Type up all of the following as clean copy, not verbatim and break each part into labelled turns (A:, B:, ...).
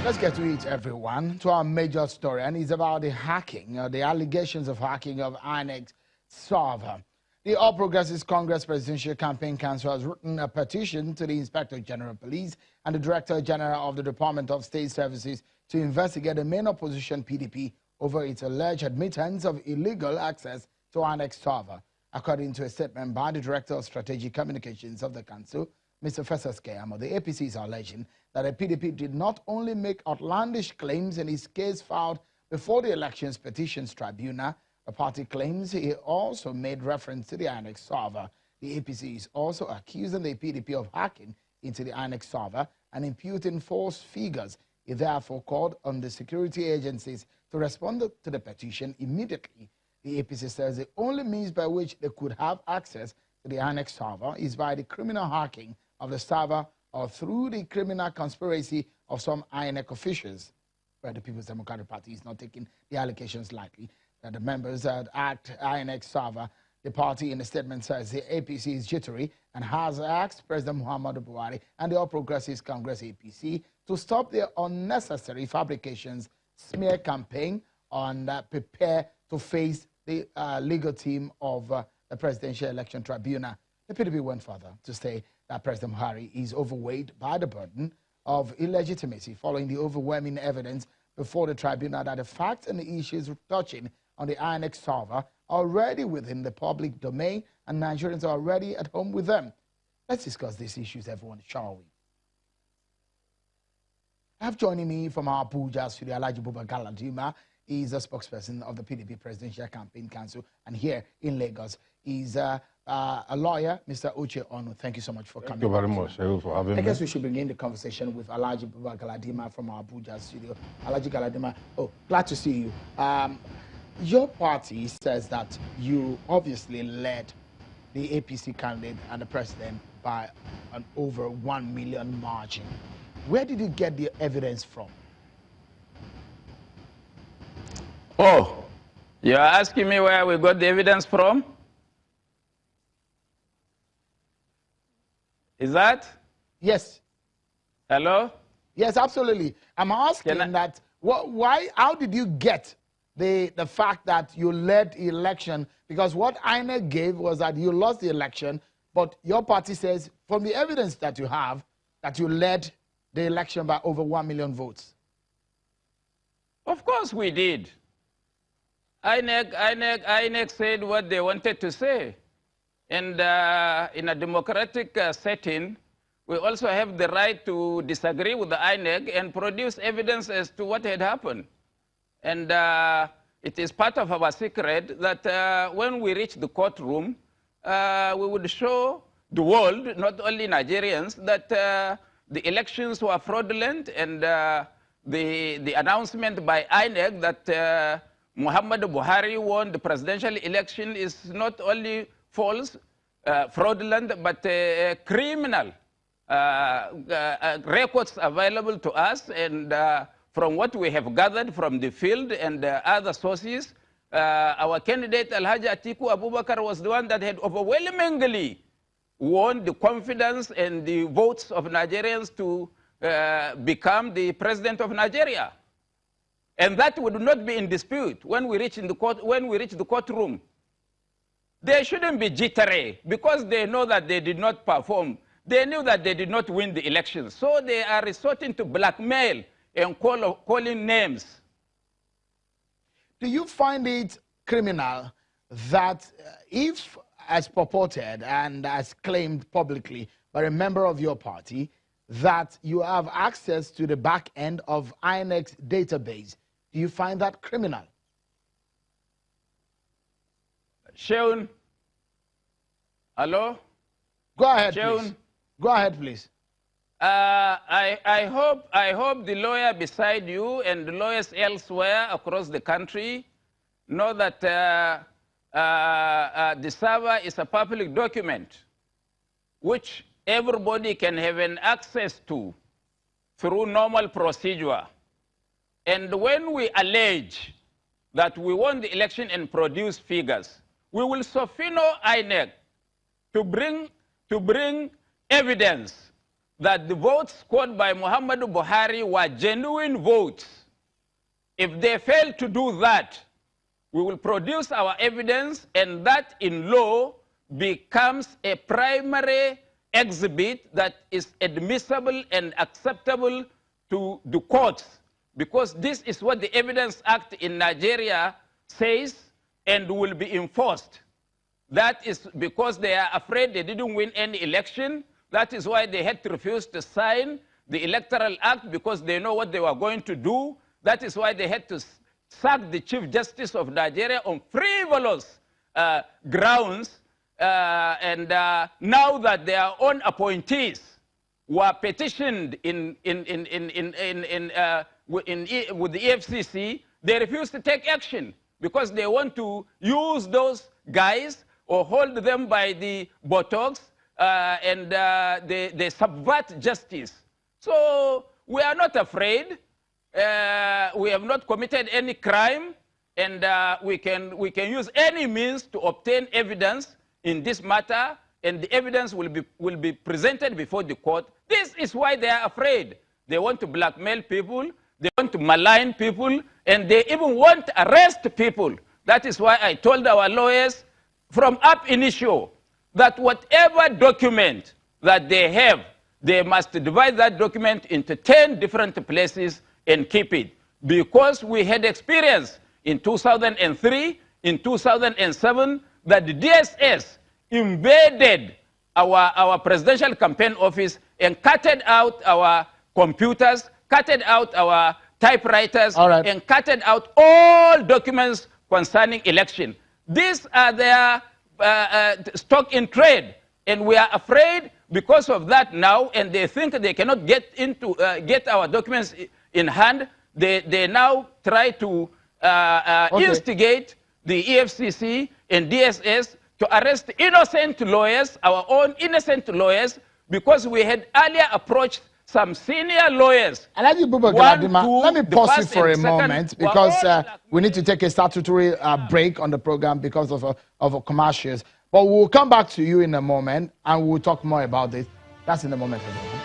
A: Let's get to it, everyone, to our major story, and it's about the hacking, the allegations of hacking of INEC server. The All Progressives Congress Presidential Campaign Council has written a petition to the Inspector General of Police and the Director General of the Department of State Services to investigate the main opposition PDP over its alleged admittance of illegal access to INEC server. According to a statement by the Director of Strategic Communications of the Council, Mr. Festus Keyamo, the APC is alleging that the PDP did not only make outlandish claims in his case filed before the Elections Petitions Tribunal. The party claims he also made reference to the INEC server. The APC is also accusing the PDP of hacking into the INEC server and imputing false figures. It therefore called on the security agencies to respond to the petition immediately. The APC says the only means by which they could have access to the INEC server is by the criminal hacking of the server or through the criminal conspiracy of some INEC officials. But the People's Democratic Party is not taking the allegations lightly that the members at INEC server. The party in a statement says the APC is jittery and has asked President Muhammadu Buhari and the All Progressives Congress APC to stop their unnecessary fabrications, smear campaign, and prepare to face the legal team of the Presidential Election Tribunal. The PDP went further to say that President Buhari is overweight by the burden of illegitimacy following the overwhelming evidence before the tribunal that the facts and the issues touching on the INEC server are already within the public domain and Nigerians are already at home with them. Let's discuss these issues, everyone, shall we? I have joining me from our Abuja studio, Galadima. He's a spokesperson of the PDP Presidential Campaign Council, and here in Lagos, he's a lawyer, Mr. Uche Onu. Thank you so much for coming.
B: Thank you very much, for having me.
A: I guess we should begin the conversation with Alhaji Galadima from our Abuja studio. Alhaji Galadima, glad to see you. Your party says that you obviously led the APC candidate and the president by an over 1 million margin. Where did you get the evidence from?
C: Oh, you're asking me where we got the evidence from? Is that?
A: Yes.
C: Hello?
A: Yes, absolutely. I'm asking that, how did you get the fact that you led the election? Because what INEC gave was that you lost the election, but your party says, from the evidence that you have, that you led the election by over 1 million votes.
C: Of course we did. INEC said what they wanted to say. And in a democratic setting, we also have the right to disagree with the INEC and produce evidence as to what had happened. And it is part of our secret that when we reach the courtroom, we would show the world, not only Nigerians, that the elections were fraudulent, and the announcement by INEC that Muhammadu Buhari won the presidential election is not only false, fraudulent, but criminal. Records available to us, and from what we have gathered from the field and other sources, our candidate Alhaji Atiku Abubakar was the one that had overwhelmingly won the confidence and the votes of Nigerians to become the president of Nigeria. And that would not be in dispute when we reach the courtroom. They shouldn't be jittery because they know that they did not perform. They knew that they did not win the elections. So they are resorting to blackmail and calling names.
A: Do you find it criminal that if, as purported and as claimed publicly by a member of your party, that you have access to the back end of INEC's database? Do you find that criminal?
C: Sheun, hello?
A: Go ahead,
C: Sheun.
A: please. Go ahead, please.
C: I hope the lawyer beside you and the lawyers elsewhere across the country know that the server is a public document which everybody can have an access to through normal procedure. And when we allege that we won the election and produce figures, we will subpoena INEC to bring evidence that the votes scored by Muhammadu Buhari were genuine votes. If they fail to do that, we will produce our evidence, and that in law becomes a primary exhibit that is admissible and acceptable to the courts, because this is what the Evidence Act in Nigeria says and will be enforced. That is because they are afraid they didn't win any election. That is why they had to refuse to sign the Electoral Act, because they know what they were going to do. That is why they had to sack the Chief Justice of Nigeria on frivolous grounds. Now that their own appointees were petitioned with the EFCC, they refused to take action because they want to use those guys or hold them by the buttocks, and they subvert justice. So we are not afraid. We have not committed any crime, and we can use any means to obtain evidence in this matter, and the evidence will be presented before the court. This is why they are afraid. They want to blackmail people, they want to malign people, and they even want to arrest people. That is why I told our lawyers from ab initio that whatever document that they have, they must divide that document into 10 different places and keep it. Because we had experience in 2003, in 2007, that the DSS invaded our presidential campaign office and cutted out our computers, cutted out our typewriters, and cutted out all documents concerning election. These are their stock in trade, and we are afraid because of that now, and they think they cannot get our documents in hand. They now try to instigate the EFCC and DSS to arrest innocent lawyers, our own innocent lawyers, because we had earlier approached some senior lawyers.
A: Galadima, let me pause you for a moment, because we need to take a statutory break on the program because of commercials. But we'll come back to you in a moment, and we'll talk more about this. That's in a moment, everyone.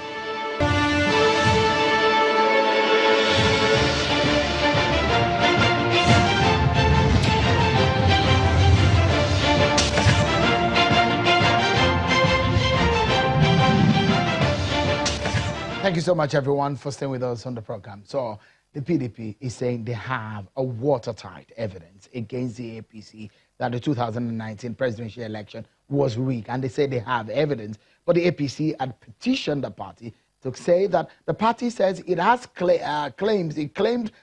A: Thank you so much, everyone, for staying with us on the program. So the PDP is saying they have a watertight evidence against the APC that the 2019 presidential election was rigged. And they say they have evidence. But the APC had petitioned the party to say that the party says it has claimed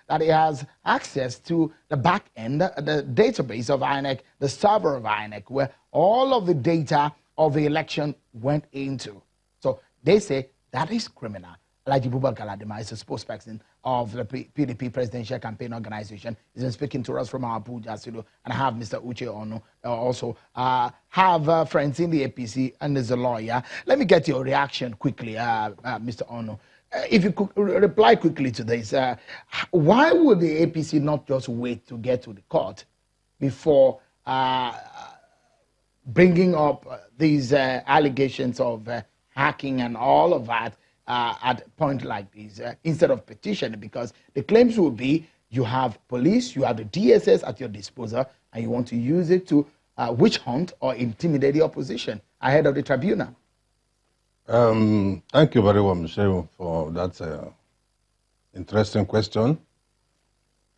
A: that it has access to the back end, the database of INEC, the server of INEC, where all of the data of the election went into. So they say that is criminal. Galadima is a spokesperson of the PDP Presidential Campaign Organization. He's been speaking to us from our Abuja studio, and I have Mr. Uche Onu also. Have friends in the APC, and there's a lawyer. Let me get your reaction quickly, Mr. Onu. If you could reply quickly to this, why would the APC not just wait to get to the court before bringing up these allegations of hacking and all of that at a point like this, instead of petitioning? Because the claims will be you have police, you have the DSS at your disposal, and you want to use it to witch hunt or intimidate the opposition ahead of the tribunal.
B: Thank you very much, Michelle, for that interesting question.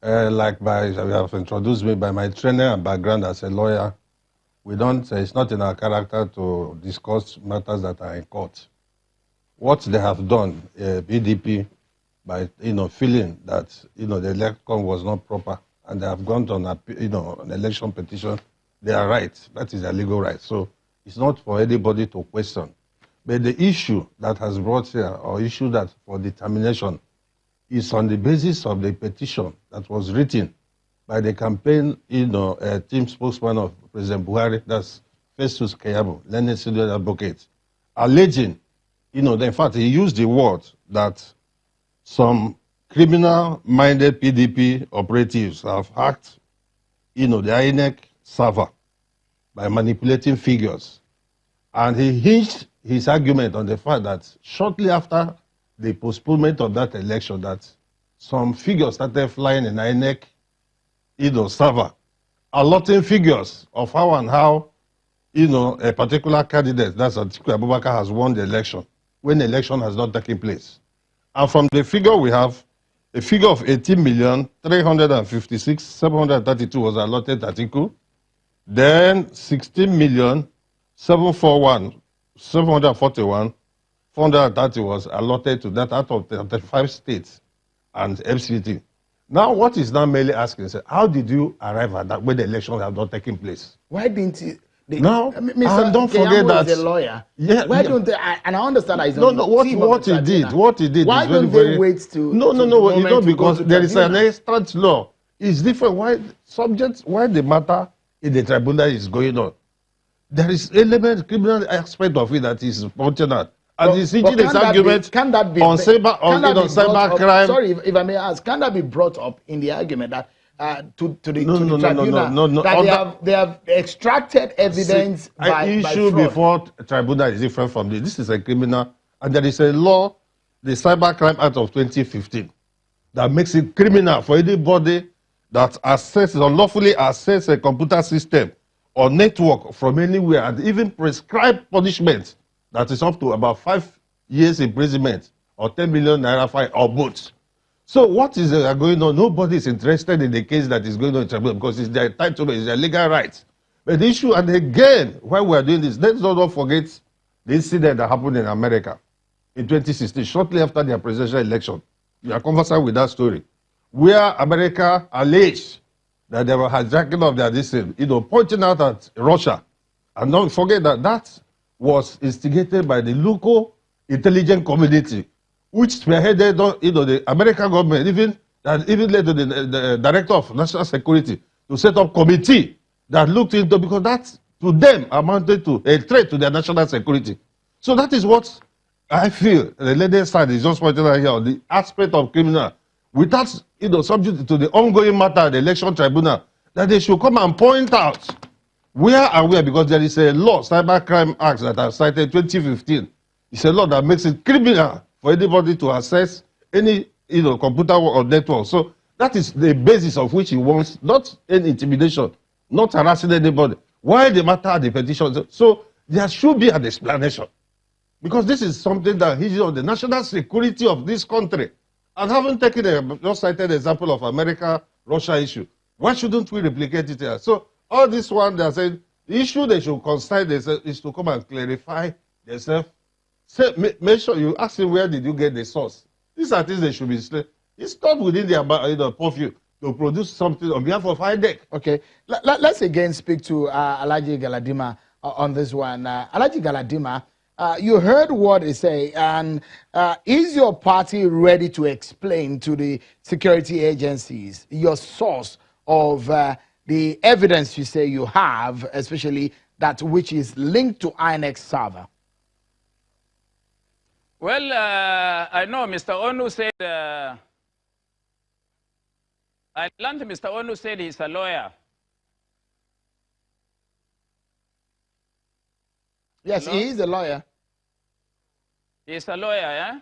B: You have introduced me by my training and background as a lawyer. We don't, it's not in our character to discuss matters that are in court. What they have done, PDP, by feeling that the election was not proper, and they have gone on an election petition, they are right. That is their legal right. So it's not for anybody to question. But the issue that has brought here, or issue that for determination, is on the basis of the petition that was written by the campaign, team spokesman of President Buhari, that's Festus Keyamo, learned senior advocate, alleging, in fact, he used the word that some criminal-minded PDP operatives have hacked, the INEC server by manipulating figures And he hinged his argument on the fact that shortly after the postponement of that election, that some figures started flying in INEC, server, allotting figures of how and how, a particular candidate, that's Atiku Abubakar, has won the election when the election has not taken place. And from the figure we have, a figure of 18,356,732 was allotted to Atiku. Then 16,741,730 was allotted to that out of 35 states and FCT. Now, what is now merely asking is, how did you arrive at that when the elections have not taken place?
A: Why didn't he?
B: No,
A: Mr.
B: and don't forget that
A: is a lawyer.
B: Yeah,
A: why don't they? And I understand that he's
B: no,
A: on
B: no.
A: the
B: What
A: team
B: what
A: of
B: he did?
A: Tribunal.
B: What he did?
A: Why
B: is very,
A: don't they
B: very,
A: wait to?
B: No,
A: to
B: no,
A: the
B: no.
A: moment to
B: Because
A: go to
B: there is an
A: tribunal?
B: instant law. It's different. Why subjects? Why the matter in the tribunal is going on? There is element criminal aspect of it that is functional. And he's hinging his argument
A: can that be
B: on cyber crime.
A: Sorry, if I may ask, can that be brought up in the argument that to the tribunal
B: that
A: they have extracted evidence by
B: issue
A: fraud?
B: before tribunal is different from this. This is a criminal, and there is a law, the Cyber Crime Act of 2015, that makes it criminal for anybody that unlawfully access a computer system or network from anywhere, and even prescribe punishment that is up to about 5 years imprisonment or 10 million naira fine or both. So what is going on? Nobody is interested in the case that is going on in tribunal because it's their entitlement, it's their legal rights. But the issue, and again, while we are doing this, let's not forget the incident that happened in America in 2016, shortly after their presidential election. We are conversant with that story, where America alleged that they were hijacking of their decision, pointing out at Russia. And don't forget that that was instigated by the local intelligence community, which spearheaded, the American government, even led to the director of national security to set up committee that looked into, because that to them amounted to a threat to their national security. So that is what I feel the lady side is just pointing out here on the aspect of criminal, without subject to the ongoing matter of the election tribunal, that they should come and point out where and where, because there is a law, Cyber Crime Act, that I cited 2015. It's a law that makes it criminal for anybody to access any computer or network. So that is the basis of which he wants, not any intimidation, not harassing anybody. Why the matter of the petition? So there should be an explanation, because this is something that hinges on the national security of this country. And having taken just cited example of America-Russia issue, why shouldn't we replicate it here? So all this one, they are saying, the issue they should concern themselves is to come and clarify themselves. Say, make sure you ask him, where did you get the source? These are things they should be explained. It's not within their purview to produce something on behalf of INEC.
A: Okay, let's again speak to Alhaji Galadima on this one. Alhaji Galadima, you heard what he say, and is your party ready to explain to the security agencies your source of the evidence you say you have, especially that which is linked to INEC server?
C: Well, I know Mr. Onu said, I learned Mr. Onu said he's a lawyer.
A: Yes, he is a lawyer.
C: He's a lawyer, yeah?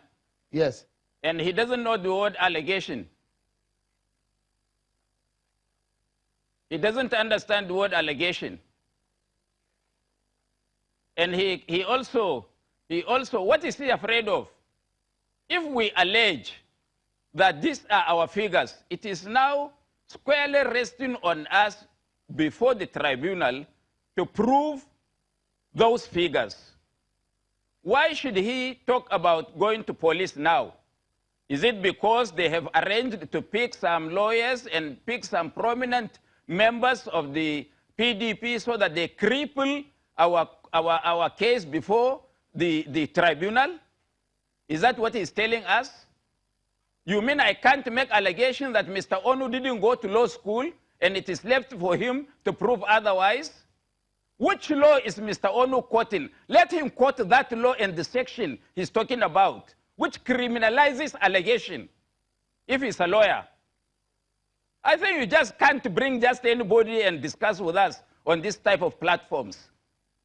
A: Yes.
C: And he doesn't know the word allegation. He doesn't understand the word allegation. And he also, what is he afraid of? If we allege that these are our figures, it is now squarely resting on us before the tribunal to prove those figures. Why should he talk about going to police now? Is it because they have arranged to pick some lawyers and pick some prominent members of the PDP so that they cripple our case before the tribunal? Is that what he's telling us? You mean I can't make allegations that Mr. Onu didn't go to law school and it is left for him to prove otherwise? Which law is Mr. Onu quoting? Let him quote that law in the section he's talking about, which criminalizes allegation, if he's a lawyer. I think you just can't bring just anybody and discuss with us on this type of platforms.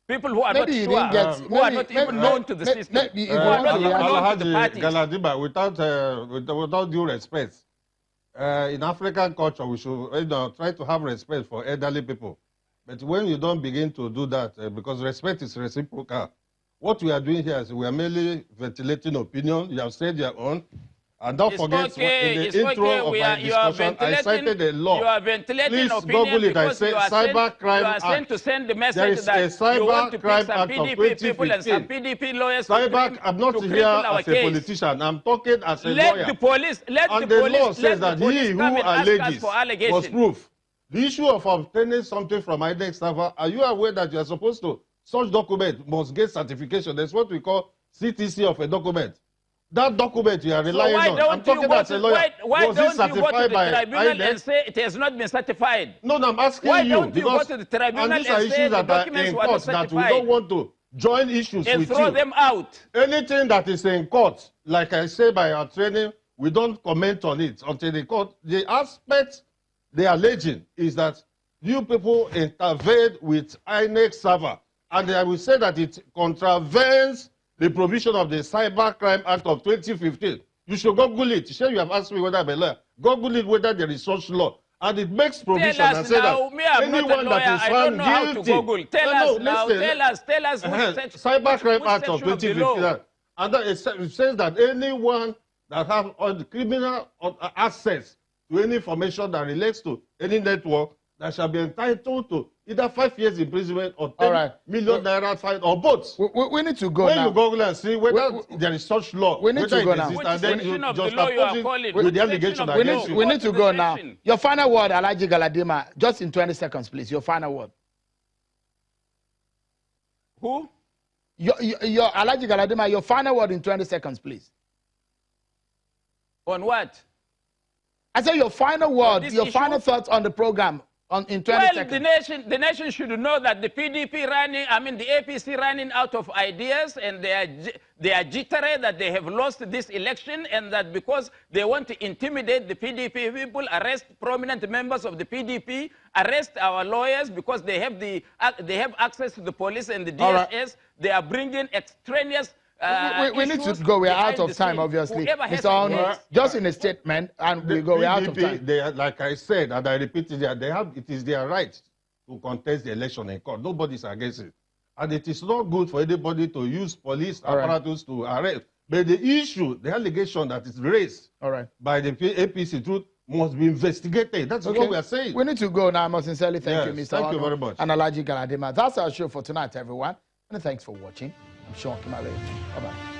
C: People who are
A: maybe
C: not
A: you
C: sure,
A: didn't get,
C: who are not even known to the system.
A: Maybe if you
C: who are
A: want
C: not
A: to
C: even
A: react-
C: known to the parties.
B: Galadima, without due respect, in African culture, we should try to have respect for elderly people. But when you don't begin to do that, because respect is reciprocal, what we are doing here is we are merely ventilating opinion. You have said your own. And don't forget, in the intro of my discussion, I cited a law.
C: You are ventilating
B: Please
C: opinion
B: Google it. I
C: because
B: say
C: you are
B: Cybercrime
C: sent to send the message
B: There is
C: that you want to pick
B: Cybercrime
C: some
B: Act of
C: PDP people and some
B: 2015.
C: PDP lawyers
B: I'm not here as a politician. I'm talking as a lawyer.
C: Let the police
B: law says that he who alleges must
C: for
B: prove. The issue of obtaining something from INEC server, are you aware that you are supposed to, such document must get certification? That's what we call CTC of a document. That document you are relying on. I'm talking as a lawyer.
C: Why
B: was
C: don't
B: it certified
C: you go to the
B: by
C: tribunal
B: INEC?
C: and say it has not been certified?
B: No, I'm asking
C: Why
B: you.
C: don't you go
B: Because,
C: to the tribunal
B: and these are
C: and say
B: issues
C: the
B: that are
C: documents
B: in
C: were not
B: court that we
C: certified
B: don't want to join issues
C: and
B: with
C: throw
B: you.
C: them out?
B: Anything that is in court, like I say by our training, we don't comment on it until the court. The aspect they are alleging is that you people intervened with INEC server, and I will say that it contravenes the provision of the Cybercrime Act of 2015. You should Google it. Sure, you have asked me whether I'm a lawyer. Google it whether there is such law. And it makes provision and say that anyone that is found guilty.
C: Tell us
B: Cybercrime Act of 2015. And it says that anyone that has criminal access to any information that relates to any network that shall be entitled to either 5 years imprisonment or 10 million naira fine or both.
A: We need to go
B: when
A: now.
B: You Google and see whether there is such law.
A: We need to go now.
C: Which
B: and then
C: section
B: you
C: of the
B: just
C: law you are
B: oppose
C: calling?
B: it with the allegation against you.
A: We need to go now. Your final word, Alhaji Galadima, just in 20 seconds, please. Your final word.
C: Who?
A: Your Alhaji Galadima, your final word in 20 seconds, please.
C: On what?
A: I said your final word, your final thoughts on the program in 20 seconds.
C: The nation should know that the PDP the APC running out of ideas, and they are jittery that they have lost this election, and that because they want to intimidate the PDP people, arrest prominent members of the PDP, arrest our lawyers because they have access to the police and the DSS. They are bringing extraneous
A: we need to go. We are out of time, obviously. Mr. Onu, just in a statement, and we go. We are out of time.
B: Like I said, and I repeat it, it is their right to contest the election in court. Nobody is against it. And it is not good for anybody to use police apparatus to arrest. But the issue, the allegation that is raised by the APC truth must be investigated. That's what we are saying.
A: We need to go now. I must sincerely thank you, Mr.
B: Thank
A: Onu
B: you very much.
A: and Alhaji Galadima. That's our show for tonight, everyone. And thanks for watching. I'm Sean Kimale. Bye-bye.